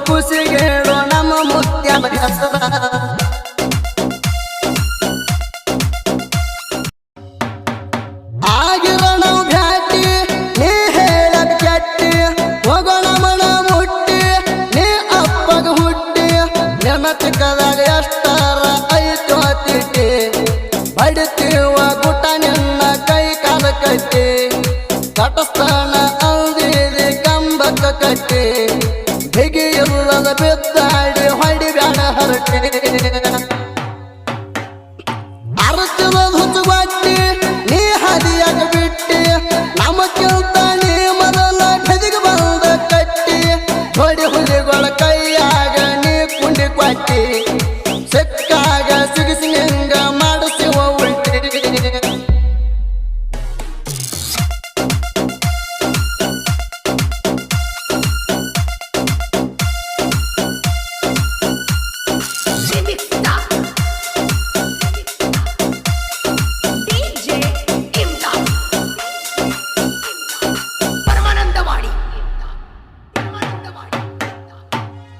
ಖುಷಿಗೇಳು ನಮ್ಮ ಮುತ್ಯನ ಹೆಸರ ಆಗಿರೋ ನಾವು ಭ್ಯಾಟಿ ನೀ ಹೇಳದ ಕೆಟ್ಟಿ ಹೋಗೋಣ ಮನ ಮುಟ್ಟಿ ನೀ ಅಪ್ಪಗ ಹುಟ್ಟಿ ನನ್ನ ಚಿಕ್ಕದಾಗ ಎಷ್ಟಾರ ಐತೋ ತಿಟ್ಟಿ ಬಡಿತೀವ ಗುಟ ನಿನ್ನ ಕೈ ಕಾಲ ಕಟ್ಟಿ ಕಟಸ್ಥಾನ ಅಂದಿರಿ ಕಂಬಕ್ಕ ಕಟ್ಟಿ ಬಿಗಿ ಇಲ್ಲದ ಬಿದ್ದಾಡಿ ಹೊಡಿ ಬ್ಯಾಡ ಹರಟಿ ಅರಚಿನ ಹುಚ್ಚುಬಟ್ಟಿ ನೀ ಹದಿಯಾಗ ಬಿಟ್ಟಿ ನಮಕ್ಕಿಂತ ನೀ ಮೊದಲ ಖದಿಗೆ ಬಂದ ಕಟ್ಟಿ ಹೊಡಿ ಹುಲಿಗಳ ಕೈಯಾಗ ನೀ ಕುಂಡಿ ಕೊಟ್ಟಿ ಸಿಕ್ಕಾಗ ಸಿಗಿಸಿಂಗ ಮಾಡಿಸುವ ಉಲ್ಟಿ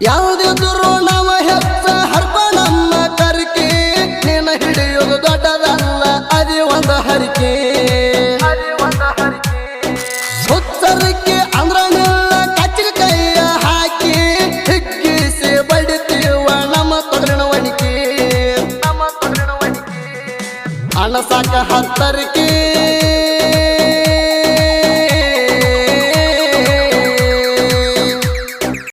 ಯಾವುದಿದ್ರು ನಮ್ಮ ಹೆಚ್ಚ ಹರ್ಪ ನಮ್ಮ ಕರ್ಕಿ ನಿನ್ನ ಹಿಡಿಯೋದು ದೊಡ್ಡದಲ್ಲ ಅದೇ ಒಂದು ಹರಿಕೆ ಹುಚ್ಚರಿಕೆ ಅಂದ್ರ ನಿಲ್ಲ ಕಚ್ಚಿಗೆ ಕೈಯ ಹಾಕಿ ಹಿಗ್ಗಿಸಿ ಬಡಿತೀವ ನಮ್ಮ ತೊಡರಿನ ವಣಿಕೆ ಅಣಸಾಕ ಹತ್ತರಿಕೆ